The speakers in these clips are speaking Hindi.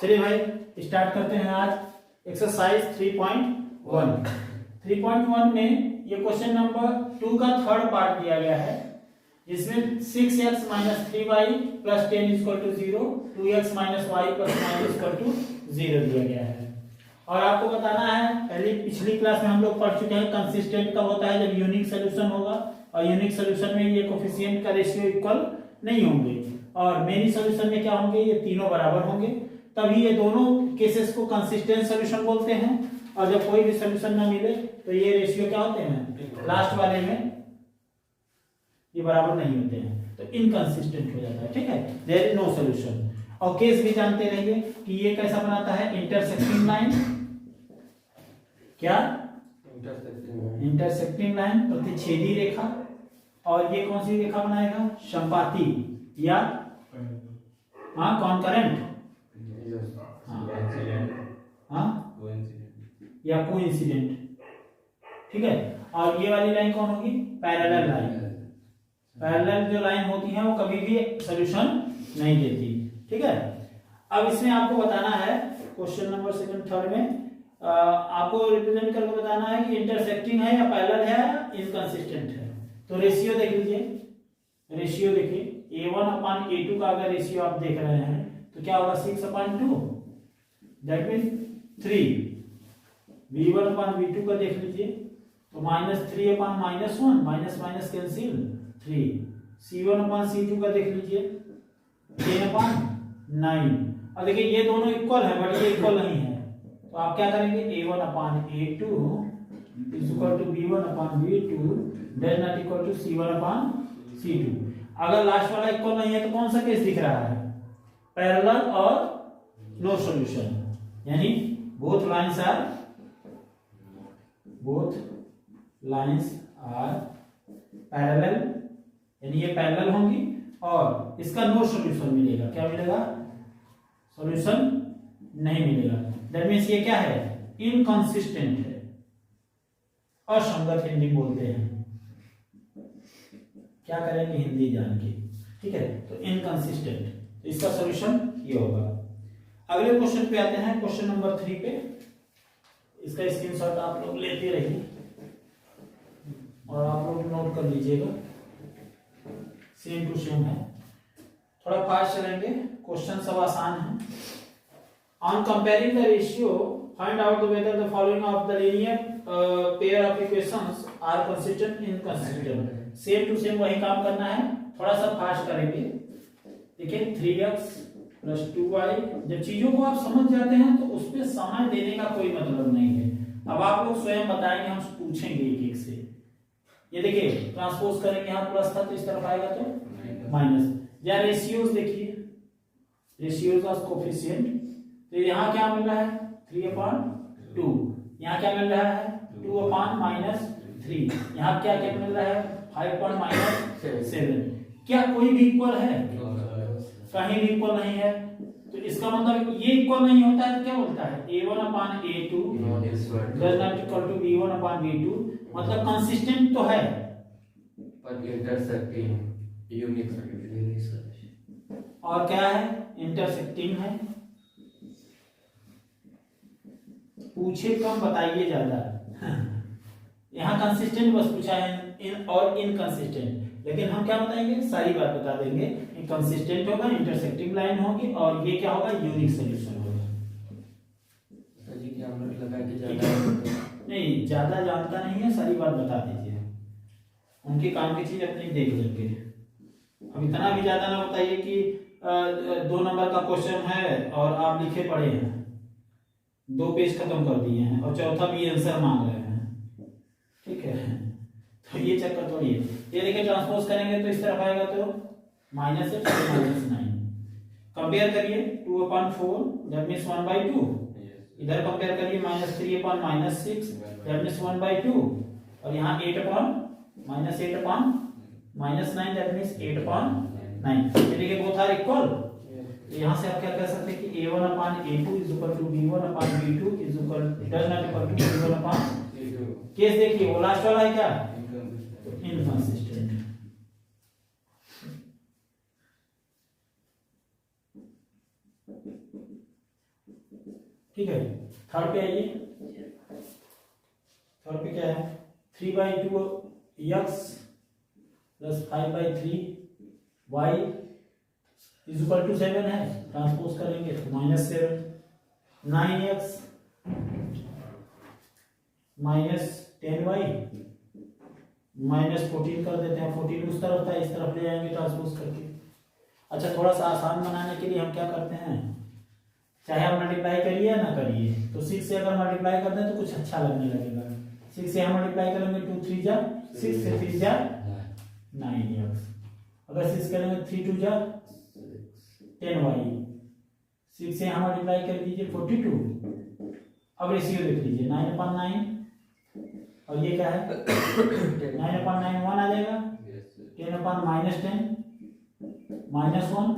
चलिए भाई स्टार्ट करते हैं आज एक्सरसाइज 3.1। 3.1 में ये क्वेश्चन नंबर 2 का थर्ड पार्ट दिया गया है, जिसमें 6x - 3y + 10 = 0, 2x - y + 9 = 0 दिया गया है। और आपको बताना है, पिछली क्लास में हम लोग पढ़ चुके हैं कंसिस्टेंट कब होता है, जब यूनिक सोल्यूशन होगा और यूनिक सोल्यूशन में ये कोफिशिएंट का रेशियो इक्वल नहीं होंगे और मेनी सोल्यूशन में क्या होंगे, ये तीनों बराबर होंगे, तभी ये दोनों केसेस को कंसिस्टेंट सोल्यूशन बोलते हैं। और जब कोई भी सोल्यूशन ना मिले तो ये रेशियो क्या होते हैं, लास्ट वाले में ये बराबर नहीं होते हैं, तो इनकंसिस्टेंट हो जाता है। ठीक है, देयर इज नो सोल्यूशन। और केस भी जानते रहिए कि ये कैसा बनाता है, इंटरसेक्टिंग लाइन। क्या इंटरसेक्टिंग लाइन, प्रतिच्छेदी रेखा। और ये कौन सी रेखा बनाएगा, संपाती या कॉन्करेंट या कोइंसिडेंट। ठीक है, और ये वाली लाइन कौन होगी, पैरेलल लाइन। पैरेलल जो लाइन होती है वो कभी भी सॉल्यूशन नहीं देती। ठीक है, अब इसमें आपको बताना है क्वेश्चन नंबर 2, 3 में आपको रिप्रेजेंट करके बताना है कि इंटरसेक्टिंग है या पैरेलल है या इनकंसिस्टेंट है। तो रेशियो देख लीजिए, रेशियो देखिए A1/A2 का अगर रेशियो आप देख रहे हैं तो क्या होगा, 6/2, दैट मीन 3। V1/V2 का देख लीजिए तो -3/-1, माइनस माइनस कैंसिल 3। C1/C2 का देख लीजिए 10/9। अब देखिए ये दोनों इक्वल है बट ये इक्वल नहीं है, तो आप क्या करेंगे, A1/A2 = B1/B2 does not equal to C1/C2। अगर लास्ट वाला इक्वल नहीं है तो कौन सा केस दिख रहा है, पैरेलल और नो सॉल्यूशन, यानी बोथ लाइंस आर पैरेलल, यानी ये पैरेलल होंगी और इसका नो सॉल्यूशन मिलेगा। क्या मिलेगा, सॉल्यूशन नहीं मिलेगा। दैट मींस ये क्या है, इनकंसिस्टेंट है, असंगत हिंदी बोलते हैं। क्या करेंगे हिंदी जान के। ठीक है, तो इनकंसिस्टेंट, तो इसका सॉल्यूशन ये होगा। अगले क्वेश्चन पे आते हैं, क्वेश्चन नंबर 3 पे। इसका स्क्रीनशॉट आप लोग लेते रहिए और आप लोग नोट कर लीजिएगा, सेम टू सेम है। थोड़ा फास्ट चलेंगे, क्वेश्चन सब आसान है। On comparing the ratio find out whether the following of the linear pair of equations are consistent inconsistent. Same to same वही काम करना है, थोड़ा सा फास्ट करेंगे। देखिए 3x + 2y, जब चीजों को आप समझ जाते हैं तो उस पर समय देने का कोई मतलब नहीं है। अब आप लोग स्वयं बताएंगे, हम पूछेंगे एक एक से। ये देखिए ट्रांसपोज करेंगे, यहाँ प्लस था तो इस तरफ आएगा तो माइनस। या रेशियोज देखिए, रेशियोज ऑफ कोफिशिएंट, तो यहाँ क्या मिल रहा है 3/2, यहाँ क्या मिल रहा है 2/-3, यहाँ क्या क्या मिल रहा है 5/-7। क्या कोई भी इक्वल है, कहीं भी इक्वल नहीं है, तो इसका मतलब ये इक्वल नहीं होता है तो क्या बोलता है, A1/A2 does not equal to B1/B2, मतलब कंसिस्टेंट तो है पर इंटरसेक्टिंग यूनिक और क्या है, इंटरसेक्टिंग है। पूछे कम बताइए ज्यादा। यहाँ कंसिस्टेंट बस पूछा है और इनकंसिस्टेंट, लेकिन हम क्या बताएंगे, सारी बात बता देंगे। कंसिस्टेंट होगा, इंटरसेक्टिंग लाइन होगी और ये क्या होगा, यूनिक सोल्यूशन होगा। नहीं ज्यादा जानता नहीं है, सारी बात बता दीजिए, उनके काम की चीज अपनी देख लेंगे। अब इतना भी ज्यादा ना बताइए कि 2 नंबर का क्वेश्चन है और आप लिखे पड़े हैं, 2 पेज खत्म कर दिए हैं और चौथा भी आंसर मांग रहे हैं। ठीक है, तो ये चक्कर थोड़ी है। ये देखिए ट्रांसपोज करेंगे तो इस तरफ आएगा तो -8 -9। कंपेयर करिए 2/4 दैट मींस 1/2, इधर कंपेयर करिए -3/-6 दैट मींस 1/2, और यहाँ 8/-9 दैट मींस 8/9। ये देखिए बोथ आर इक्वल। यहाँ से आप क्या कह सकते हैं कि A1/A2 = B1/B2 does not equal to B1/। Case देखिए वो लास्ट वाला है क्या, इनकंसिस्टेंट। थर्ड पे आइए, थर्ड पे क्या है, 3/2 x plus 5/3 y is equal to 7 है, ट्रांसपोज करेंगे तो -7, 9x माइनस 10y -14 कर देते हैं, 14 उस तरफ था, इस तरफ ले जाएंगे ट्रांसपोज करके। अच्छा, थोड़ा सा आसान बनाने के लिए हम क्या करते हैं, चाहे आप मल्टीप्लाई करिए या ना करिए, तो 6 से अगर मल्टीप्लाई करते हैं तो कुछ अच्छा लगने लगेगा। 6 से हम मल्टीप्लाई करेंगे 2 3 जा 6 से 3 जा 9x, अगर 6 करेंगे 3 2 जा 10y, 6 से हम मल्टीप्लाई कर दीजिए 42। अब रेशियो देख लीजिए 9/9 और ये क्या है 9/9 1 आ जाएगा, 10/-10 -1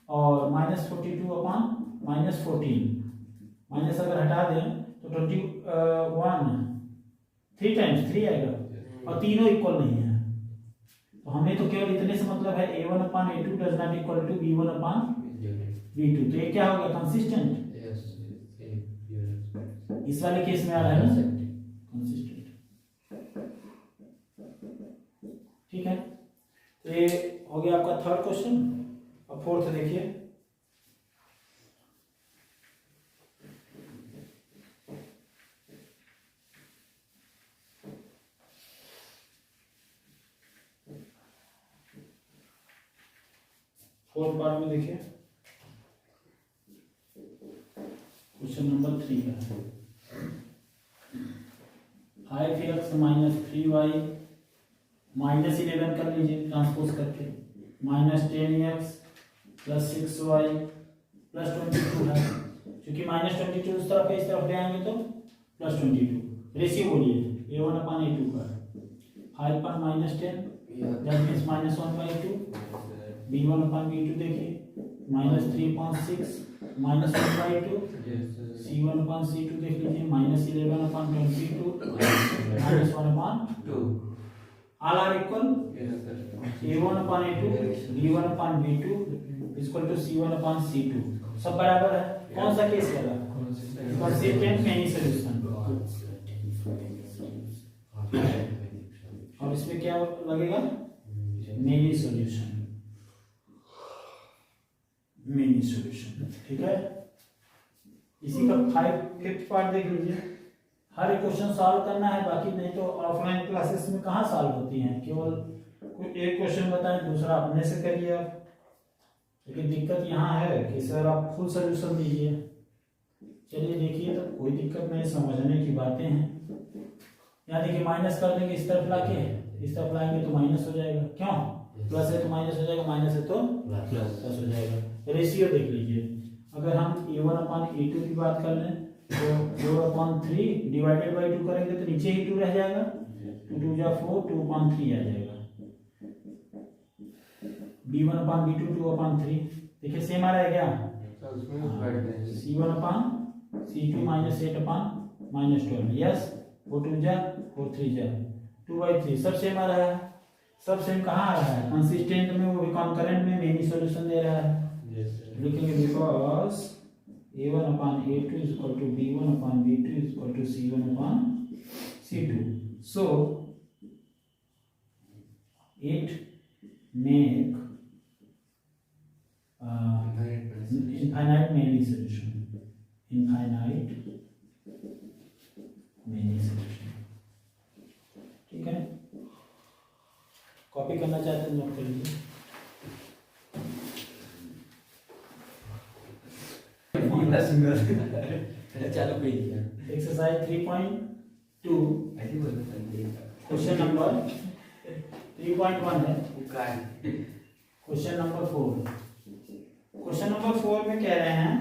और -42/-14 माइनस अगर हटा दें तो 21 3 टाइम्स 3 आएगा और तीनों इक्वल नहीं है, तो हमें तो केवल इतने से मतलब है a1/a2 does not equal to b1/b2, तो ये क्या होगा कंसिस्टेंट, इस वाले केस में आ रहा है ना कंसिस्टेंट। ठीक है, तो ये हो गया आपका थर्ड क्वेश्चन। अब फोर्थ देखिए, फोर्थ पार्ट में देखिए क्वेश्चन नंबर 3 का 5x माइनस 3y -11 कर लीजिए ट्रांसपोज करके, -10x प्लस 6y प्लस 22 है, क्योंकि -22 उस तरफ है, इस तरफ ले आएंगे तो +22। रेशियो बोलिए a1/a2 का 5/-10 दैट मीन्स -1/2, b1/b2 देखिए -3/6 -1/2, c1/c2 देख लीजिए -11/22 -1/2, all are equal, a1/a2 b1/b2 equal to c1/c2, सब बराबर है। कौन सा केस लगा, कंसिस्टेंट मेनी सॉल्यूशन, और इसमें क्या लगेगा मेनी सॉल्यूशन, मेनी सॉल्यूशन। ठीक है, इसी का 5th पार्ट देख लीजिए, हर एक क्वेश्चन सॉल्व करना है, बाकी नहीं तो ऑफलाइन क्लासेस में कहाँ सॉल्व होती हैं, केवल कोई एक क्वेश्चन बताएं दूसरा अपने से करिए आप, लेकिन दिक्कत यहाँ है कि सर आप फुल सॉल्यूशन दीजिए। चलिए देखिए, तो कोई दिक्कत नहीं, समझने की बातें हैं। यहाँ देखिए माइनस कर देंगे, इस तरफ लाके इस तरफ लाएंगे तो माइनस हो जाएगा, क्यों, प्लस है तो माइनस हो जाएगा, माइनस है तो प्लस हो जाएगा। रेशियो देख लीजिए, अगर हम a1/a2 की बात कर लें तो 4/3 डिवाइडेड बाई 2 करेंगे तो नीचे ही 2 रह जाएगा, 2 जा 4 2/3 आ जाएगा, b1/b2 2/3 देखिए सेम आ रहा है क्या, c1/c2 -8/-12 यस, 4 2 जा 4 3 जा 2/3 सब सेम आ रहा है, सब सेम कहाँ आ रहा है कंसिस्टेंट में, वो भी कॉन्करेंट में मेनी सॉल्यूशन दे रहा है। लिखेंगे because a1/a2 is equal to b1/b2 is equal to c1/c2, so it make infinite many solution, infinite many solution। ठीक है, कॉपी करना चाहते हैं नोट कर लीजिए। एक्सरसाइज 3.2 क्वेश्चन नंबर 3.1 है, क्वेश्चन नंबर 4। क्वेश्चन नंबर 4 में कह रहे हैं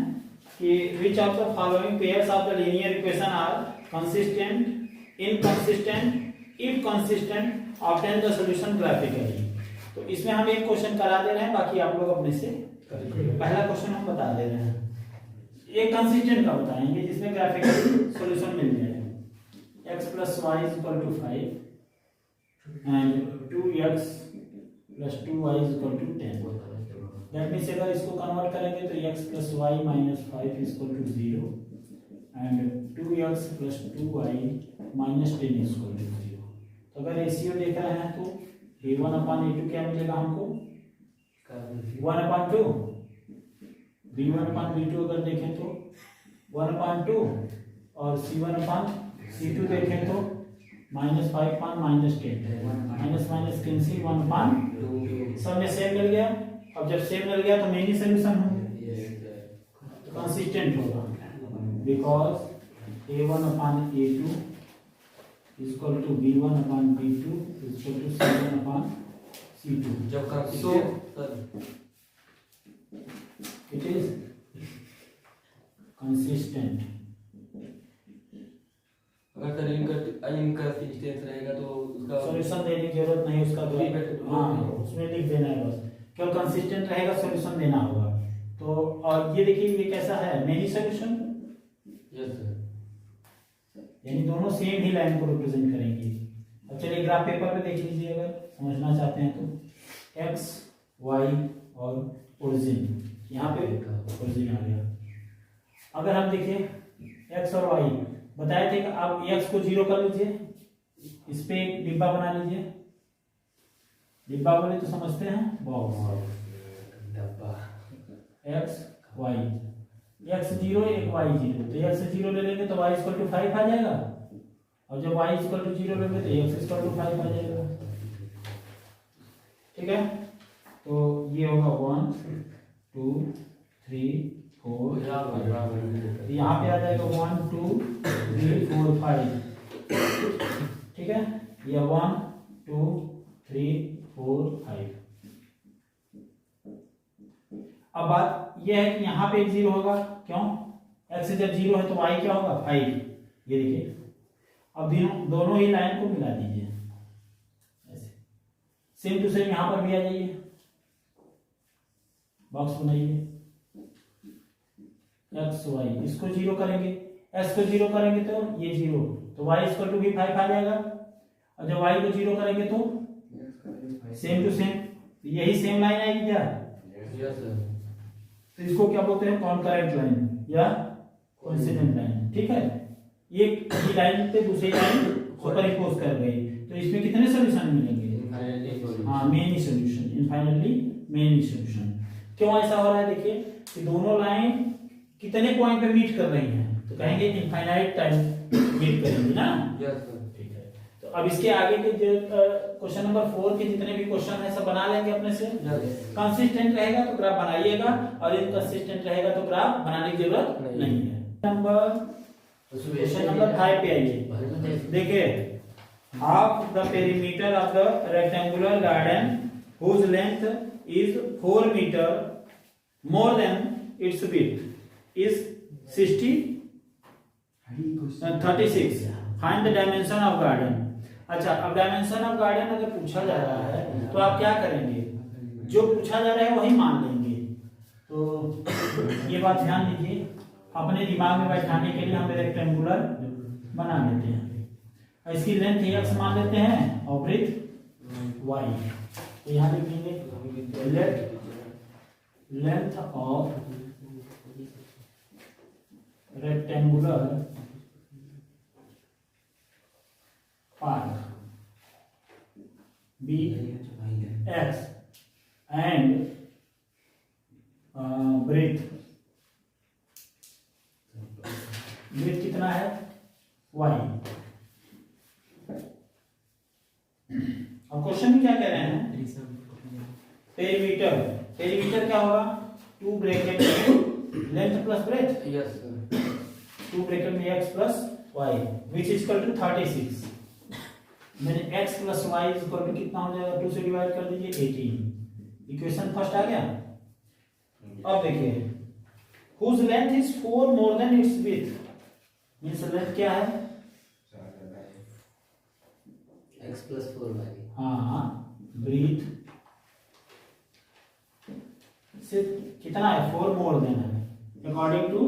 कि which of the following pairs of the linear equation are consistent, inconsistent, if consistent, obtain the solution graphically. तो इसमें हम एक क्वेश्चन करा दे रहे हैं, बाकी आप लोग अपने से करिए। पहला क्वेश्चन हम बता दे रहे हैं, एक कंसिस्टेंट का बताएंगे जिसमें ग्राफिकली सॉल्यूशन मिल जाए, x + y = 5 and 2x + 2y = 10। That means अगर इसको कन्वर्ट करेंगे तो x + y - 5 = 0 and 2x plus 2y minus 10 is equal to 0। तो अगर रेशियो देख रहे हैं तो a1/a2 क्या मिलेगा हमको 1/2, b1/b2 अगर देखें तो 1/2 और c1/c2 देखें तो -5/-10 माइनस माइनस कैंसिल 1/2 सब में सेम मिल गया। अब जब सेम मिल गया तो मेन ही सोल्यूशन होंगे तो कंसिस्टेंट होगा because a1/a2 is equal to b1/b2 is equal to c1/c2। जब का So it is consistent। अगर सर इनकंसिस्टेंस रहेगा तो उसका सॉल्यूशन देने की जरूरत नहीं, उसका हाँ उसमें लिख देना है बस, केवल कंसिस्टेंट रहेगा सॉल्यूशन देना होगा। तो और ये देखिए ये कैसा है मेनी सॉल्यूशन, यस सर, यानी दोनों सेम ही लाइन को रिप्रेजेंट करेंगे। अब चलिए ग्राफ पेपर पे देख लीजिए अगर समझना चाहते हैं तो एक्स वाई और ओरिजिन, यहाँ पे ओरिजिन आ गया। अगर हम देखें एक्स और वाई बताए थे कि आप एक्स को 0 कर लीजिए, इस पे एक डिब्बा बना लीजिए, डिब्बा बोले तो समझते हैं बॉक्स, डब्बा एक्स वाई, एक्स 0 एक वाई 0, तो एक्स 0 ले लेंगे तो वाई इक्वल टू 5 आ जाएगा, और जब वाई इक्वल टू 0 लेंगे तो एक्स इक्वल टू 5 आ जाएगा। ठीक है, तो ये होगा 1 2 3 4 यहाँ पे आ जाएगा 1 2 3 4 5। ठीक है, ये 1 2 3 4 5। अब बात यह है कि यहाँ पे एक 0 होगा, क्यों x जब 0 है तो y क्या होगा 5। ये देखिए, अब दोनों ही लाइन को मिला दीजिए ऐसे, सेम टू सेम यहाँ पर भी आ जाइए, बॉक्स बनाइए एक्स वाई, इसको 0 करेंगे, x को 0 करेंगे तो ये 0, तो y इक्वल टू भी 5 आ जाएगा, और जब y को 0 करेंगे तो सेम टू सेम, यही सेम लाइन आएगी क्या, यस सर, तो इसको क्या बोलते हैं कॉन्करेंट लाइन या कोइंसिडेंट लाइन। ठीक है, एक ही लाइन पे दूसरी लाइन सुपरइम्पोज कर गई, तो इसमें कितने सॉल्यूशन मिलेंगे, हाँ main solution, infinitely main solution. क्यों ऐसा हो रहा है देखिए कि दोनों लाइन कितने पॉइंट पे मीट कर रही हैं, तो कहेंगे इनफाइनाइट टाइम मीट करेंगी ना। यस सर, ठीक है, तो अब इसके आगे के जो क्वेश्चन नंबर 4 के जितने भी क्वेश्चन है सब बना लेंगे अपने से। कंसिस्टेंट रहेगा तो ग्राफ बनाइएगा, और इनकंसिस्टेंट रहेगा तो ग्राफ बनाने की जरूरत नहीं है। क्वेश्चन नंबर 5 पे आइए, देखिए half the perimeter of the rectangular garden whose length is 4 meter more than its width is 36. Find the dimension of garden। अच्छा, अब डायमेंशन ऑफ गार्डन अगर पूछा जा रहा है तो आप क्या करेंगे, जो पूछा जा रहा है वही मान लेंगे। तो ये बात ध्यान दीजिए, अपने दिमाग में बैठाने के लिए हम रेक्टेंगुलर बना लेते हैं, और इसकी लेंथ x मान लेते हैं और ब्रेथ y। तो यहाँ लिखेंगे length of rectangular part be x and breadth कितना है y। और क्वेश्चन में क्या कह रहे हैं, पेरीमीटर क्या होगा 2 ब्रैकेट में length plus breadth, yes sir, 2 bracket में x plus y which is equal to 36। मैंने x plus y is equal to कितना हो जाएगा, 2 से डिवाइड कर दीजिए 18। इक्वेशन फर्स्ट आ गया। अब देखिए whose length is 4 more than its width, means length क्या है x प्लस 4 वाली, हाँ ब्रीथ से कितना है 4 मोर देन है according to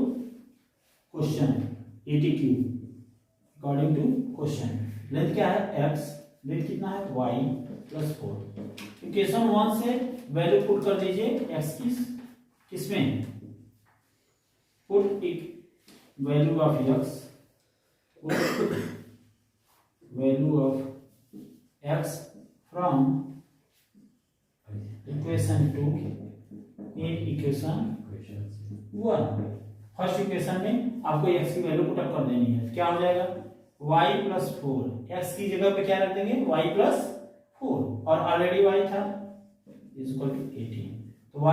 question ATQ, according to question. Length क्या है x, ब्रीथ कितना है y प्लस 4। इक्वेशन 1 से वैल्यू पुट कर दीजिए x की, किसमें put value of x, value of x from equation 2 in equation 1। First equation में आपको x की वैल्यू पुट अप कर देनी है, क्या हो जाएगा y प्लस 4, x की जगह पे क्या रख देंगे y प्लस 4, और ऑलरेडी y था इज इक्वल टू 18, तो y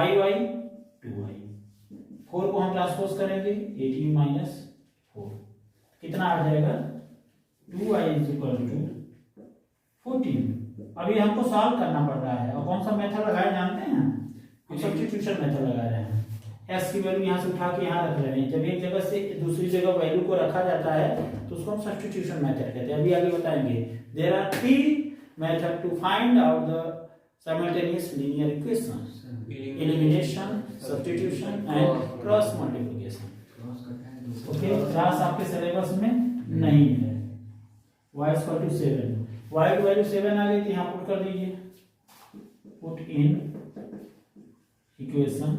2y, 4 को हम ट्रांसपोज करेंगे 18 माइनस 4, कितना आ जाएगा 2y इज इक्वल टू 14। अभी हमको सॉल्व करना पड़ रहा है, और कौन सा मेथड लगाया जानते हैं हम सब्स्टिट्यूशन मेथड लगा रहे हैं। s की वैल्यू यहाँ से उठा के यहाँ रख रहे हैं, जब एक जगह से दूसरी जगह वैल्यू को रखा जाता है तो उसको हम सब्स्टिट्यूशन मेथड कहते हैं। अभी आगे बताएंगे। There are 3 method to find out the simultaneous linear equations, elimination, substitution and cross multiplication. Okay, class आपके सिलेबस में नहीं है। y = 7, y की वैल्यू 7 आ गई थी, यहाँ पुट कर दीजिए, पुट इन इक्वेशन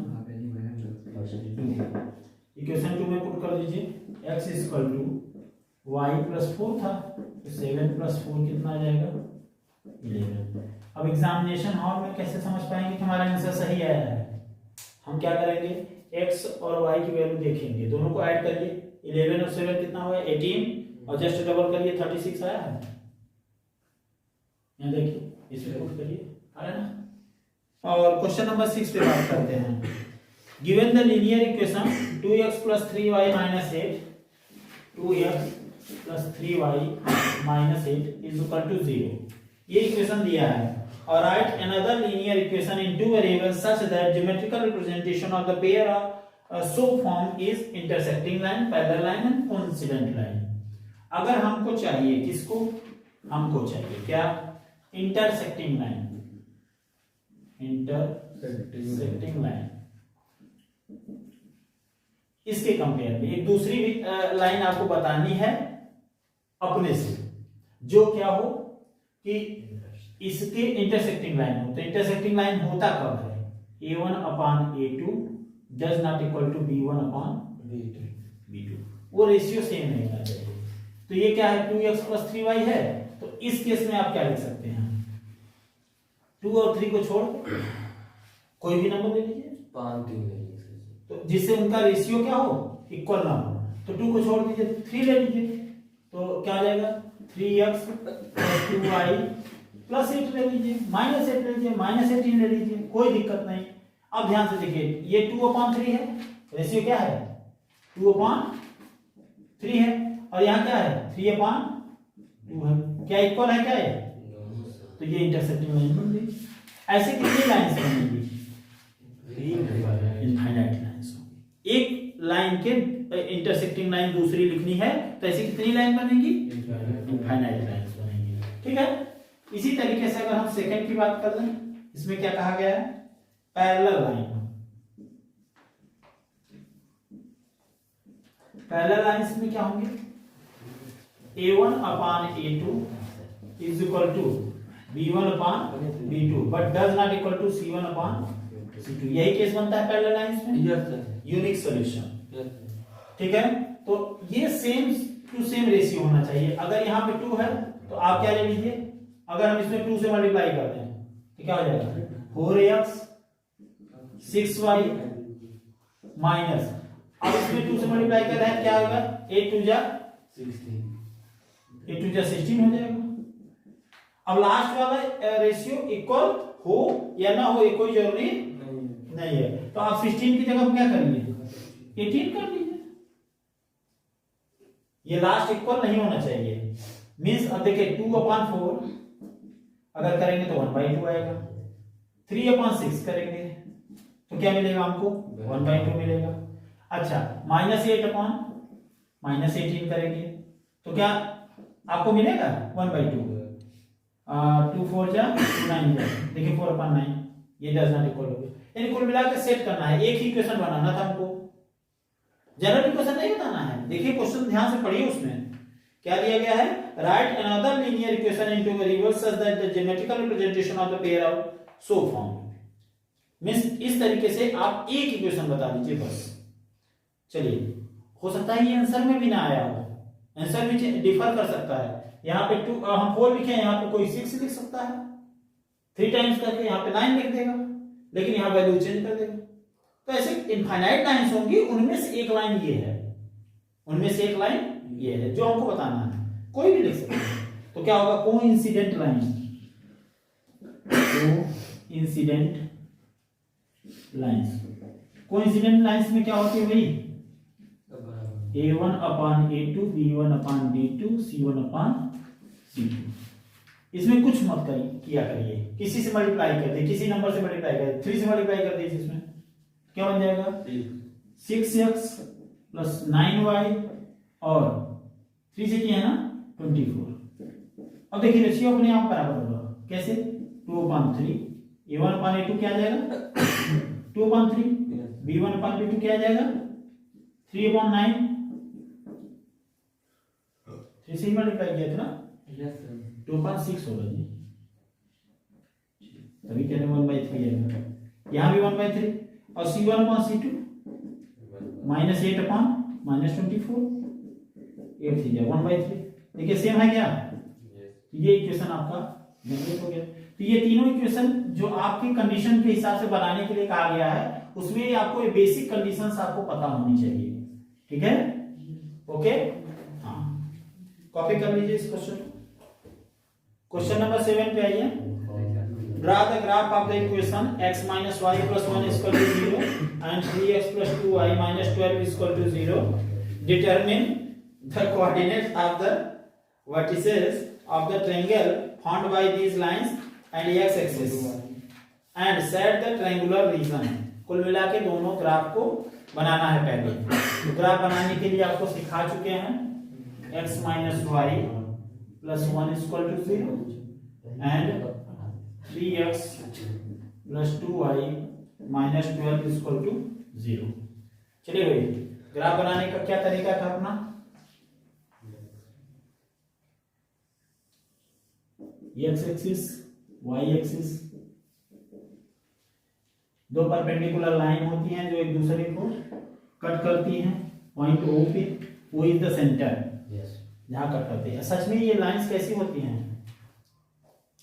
2 में पुट कर दीजिए, x = y + 4 था, तो 7 + 4 कितना आ जाएगा 11। अब एग्जामिनेशन हॉल में कैसे समझ पाएंगे कि हमारा आंसर सही आया है? हम क्या करेंगे, x और y की वैल्यू देखेंगे, दोनों को ऐड करिए, 11 और 7 कितना हुआ 18, और जस्ट डबल करिए 36 आया है। यहाँ देखिए, इसमें पुट करिए, आ रहा है ना। और क्वेश्चन नंबर 6 पे बात करते हैं। Given the linear equation 2x + 3y - 8, 2x + 3y - 8 = 0, ये इक्वेशन दिया है। और right another linear equation in 2 variables such that geometrical representation of the pair of so form is intersecting line, parallel line and coincident line. अगर हमको चाहिए, किसको हमको चाहिए, क्या इंटरसेक्टिंग लाइन, इंटरसेक्टिंग लाइन, इसके कंपेयर में एक दूसरी लाइन आपको बतानी है अपने से, जो क्या हो कि इसके इंटरसेक्टिंग लाइन हो। तो इंटरसेक्टिंग लाइन होता कब है, a1/a2 does not equal to b1/b2, वो रेशियो सेम नहीं होना चाहिए। तो ये क्या है, 2x + 3y है, तो इस केस में आप क्या लिख सकते हैं, 2 और 3 को छोड़ कोई भी नंबर ले लीजिए, 5 3 तो जिससे उनका रेशियो क्या हो, इक्वल ना हो। तो 2 को छोड़ दीजिए, 3 ले लीजिए, तो क्या आ जाएगा 3x + 2y + 8 ले लीजिए, -8 ले लीजिए, -18 ले लीजिए, कोई दिक्कत नहीं। अब ध्यान से देखिए, ये 2/3 है, रेशियो क्या है 2/3 है, और यहाँ क्या है 3/2 है, क्या इक्वल है, क्या है, तो ये इंटरसेक्टिंग लाइन बन गई। ऐसे कितनी लाइंस बनेंगी, इनफाइनाइट लाइंस होंगी। एक लाइन के इंटरसेक्टिंग लाइन दूसरी लिखनी है तो ऐसी कितनी लाइन बनेगी, इनफाइनाइट लाइंस बनेंगी। ठीक है, इसी तरीके से अगर हम सेकंड की बात कर लें, इसमें क्या कहा गया है, पैरेलल लाइन। पैरेलल लाइंस में क्या होंगे, a1/a2 is equal to b1/b2 but does not equal to c1/c2। यही केस बनता है पैरेलल लाइंस में, yes sir, unique solution. Yes. ठीक है, तो ये सेम टू सेम रेशियो होना चाहिए। अगर यहाँ पे 2 है तो आप क्या ले लीजिए, अगर हम इसमें 2 से मल्टीप्लाई करते हैं तो क्या हो जाएगा 4x 6y माइनस, अब इसमें 2 से मल्टीप्लाई कर रहे हैं, क्या होगा 8 2 जा 16 हो जाएगा। अब लास्ट वाला रेशियो इक्वल हो या ना हो, ये कोई जरूरी नहीं है। तो आप 16 की जगह क्या करिए 18 कर लीजिए, ये लास्ट इक्वल नहीं होना चाहिए। मींस अब देखिए 2/4 अगर करेंगे तो 1/2 आएगा, 3/6 करेंगे तो क्या मिलेगा हमको 1/2 मिलेगा। अच्छा, -8/-18 करेंगे तो क्या आपको मिलेगा 1/2। 2 4 जा 9 जा, देखिए 4/9, ये डज नॉट इक्वल हो गया। यानी कुल मिलाकर सेट करना है, एक ही इक्वेशन बनाना था हमको, जनरल इक्वेशन नहीं बताना है। देखिए क्वेश्चन ध्यान से पढ़िए, उसमें क्या दिया गया है, right another linear equation into variables such that the geometrical representation of the pair of so form. Means इस तरीके से आप एक इक्वेशन बता दीजिए बस। चलिए हो सकता है ये आंसर में भी ना आया हो, आंसर भी डिफर कर सकता है। यहाँ पे 2 हम 4 लिखे, यहाँ पे कोई 6 लिख सकता है, 3 टाइम्स करके यहाँ पे 9 लिख देगा, लेकिन यहाँ वैल्यू चेंज कर देगा। तो ऐसे इनफाइनाइट लाइंस होंगी, उनमें से एक लाइन ये है, उनमें से एक लाइन ये है जो हमको बताना है, कोई भी लिख सकता है। तो क्या होगा, coincident line, coincident lines. Coincident lines में क्या होती है भाई, A1 अपान A2, B1 अपान B2, C1 अपान C2। इसमें कुछ मत किया करिए, किसी से मल्टीप्लाई कर दे, किसी नंबर से मल्टीप्लाई कर दे, 3 से मल्टीप्लाई कर दीजिए, इसमें क्या बन जाएगा 6x प्लस 9y और 3 से किया है ना 24। अब देखिए रेशियो अपने आप बराबर होगा, कैसे 2/3, A1 अपान A2 क्या आ जाएगा 2/3, B1 अपान B2 क्या आ जाएगा 3/9, 3 से मल्टीप्लाई किया था ना, 2/6 होगा जी, तभी कहते हैं 1/3 है, यहाँ भी 1/3। और C1 अपान C2 -8 अपान -24, 8 थी 1/3। देखिए सेम है क्या, ये इक्वेशन आपका जनरेट हो गया। तो ये तीनों इक्वेशन जो आपकी कंडीशन के हिसाब से बनाने के लिए कहा गया है, उसमें आपको ये बेसिक कंडीशंस आपको पता होनी चाहिए, ठीक है, ओके। हाँ, कॉपी कर लीजिए इस क्वेश्चन। क्वेश्चन नंबर 7 पे आइए। Draw the graph of the equation x minus y plus 1 is equal to 0 and 3x plus 2y minus 12 is equal to 0. Determine the coordinates of the vertices of the triangle formed by these lines and x axis and set the triangular region. कुल मिला के दोनों ग्राफ को बनाना है पहले। तो ग्राफ बनाने के लिए आपको सिखा चुके हैं x minus y plus 1 is equal to 0 and 3x plus 2y minus 12 is equal to 0। चलिए भाई, ग्राफ बनाने का क्या तरीका था अपना, x एक्सिस y एक्सिस, दो परपेंडिकुलर लाइन होती हैं जो एक दूसरे को कट करती हैं पॉइंट O पे, O इज द सेंटर, जहां कट करते हैं। सच में ये लाइंस कैसी होती हैं,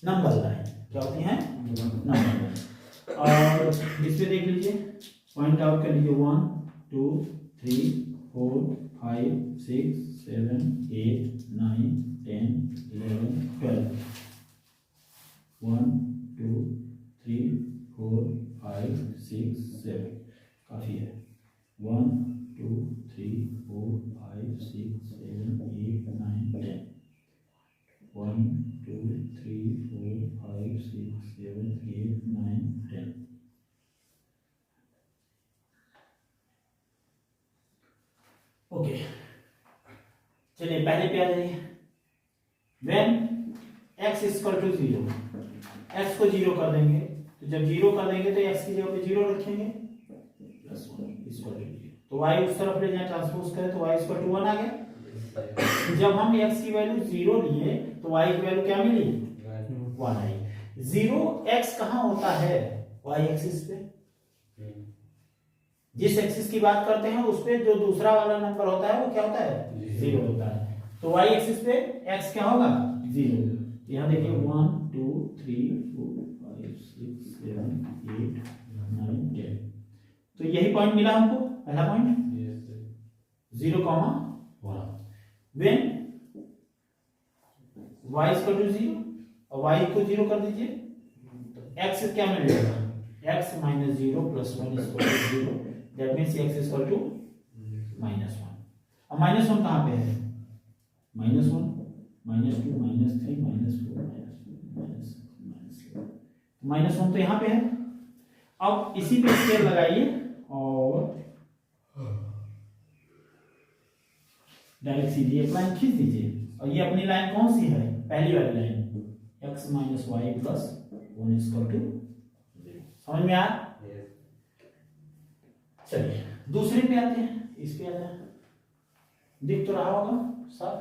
नंबर लाइन, क्या होती हैं नंबर। और इस पे देख लीजिए, पॉइंट आउट कर लीजिए 1 2 3 4 5 6 7 8 9 10 11 12, 1 2 3 4 5 6 7, काफी है, 1 2 3 4 5 6 7 8 9 10, 1 2 3 4 5 6 7 8 9 10। ओके, चलिए पहले पे आ जाइए। When x is equal to 0, x को 0 कर देंगे, तो जब 0 कर देंगे तो x की जगह पे 0 रखेंगे प्लस 1 इक्वल टू 0। तो y उस तरफ ले जाए, ट्रांसपोज करें तो y इक्वल टू 1 आ गया। जब हम x की वैल्यू 0 लिए तो y की वैल्यू क्या मिली 1 आई। 0x कहाँ होता है, y एक्सिस पे, जिस एक्सिस की बात करते हैं उस पे जो दूसरा वाला नंबर होता है वो क्या होता है 0 होता है। तो y एक्सिस पे x क्या होगा 0। यहाँ देखिए 1 2 3 4 5 6 7 8 9 10, तो यही पॉइंट मिला हमको, पहला point 0,1। When y equal to 0 और y को 0 कर दीजिए, तो x क्या मिल जाएगा, x minus 0 plus 1 equal to 0, that means x equal to -1। अब -1 कहाँ पे है, -1 -2 -3 -4 -1 तो यहाँ पे है। अब इसी पे स्केल लगाइए और डायरेक्ट सीधी एक लाइन खींच दीजिए, और ये अपनी लाइन कौन सी है, पहली वाली line, x minus y plus 1 equal to 0। समझ में आया। चलिए दूसरे पे आते हैं, इस पे आते हैं, दिख तो रहा होगा सब।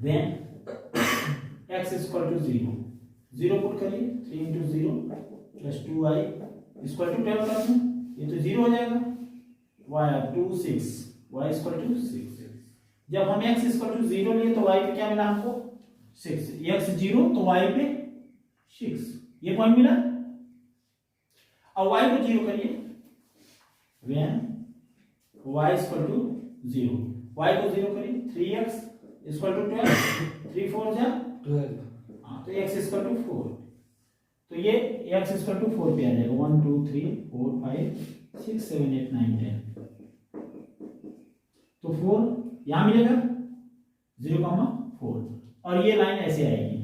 When x equal to 0, 0 put करिए, 3 into 0 plus 2y equal to 12 कर दें, ये तो 0 हो जाएगा। y 2 6 y equal to 6। जब हम x इक्वल टू 0 लिए तो y पे क्या मिला हमको 6, x 0 तो y पे 6, ये पॉइंट मिला। अब y को 0 करिए, when y equal to 0, y को 0 करिए 3x इक्वल टू 12, 3 4 जा 12। हाँ, तो x इक्वल टू 4, तो ये x इक्वल टू 4 पे आ जाएगा। 1 2 3 4 5 6 7 8 9 10, तो 4 यहां मिलेगा 0,4, और ये लाइन ऐसे आएगी।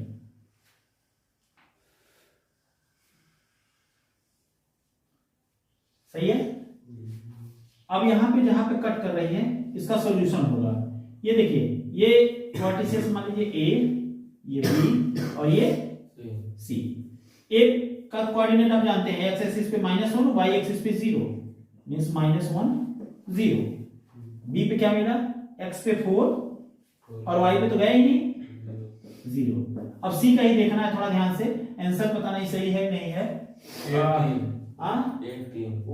सही है। अब यहां पे जहां पे कट कर रही है इसका सॉल्यूशन होगा, ये देखिए, ये वर्टिसेस मान लीजिए a, ये b और ये c। a का कोऑर्डिनेट आप जानते हैं, x एक्सिस पे -1, y एक्सिस पे 0, मींस -1 0। b पे क्या मिला, x पे 4 और y पे तो गया ही नहीं 0। अब c का ही देखना है, थोड़ा ध्यान से, आंसर पता नहीं सही है नहीं है।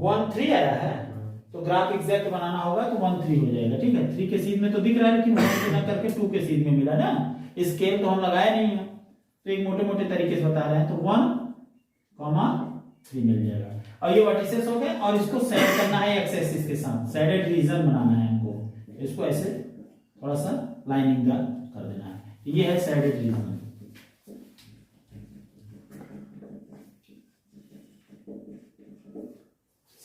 1 3 आया है, तो ग्राफ एग्जैक्ट बनाना होगा तो 1 3 हो जाएगा। ठीक है, 3 के सीध में तो दिख रहा है, लेकिन 1 ना करके 2 के सीध में मिला ना, स्केल तो हम लगाए नहीं है, तो एक मोटे मोटे तरीके से बता रहे हैं, तो 1,3 मिल जाएगा। और ये वर्टिसेस हो गए, और इसको सेट करना है एक्स एक्सिस के साथ, शेडेड रीजन बनाना है हमको, इसको ऐसे थोड़ा सा लाइनिंग का कर देना है, ये है शेडेड रीजन।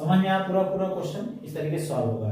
समझ में आया, पूरा क्वेश्चन इस तरीके से सॉल्व होगा।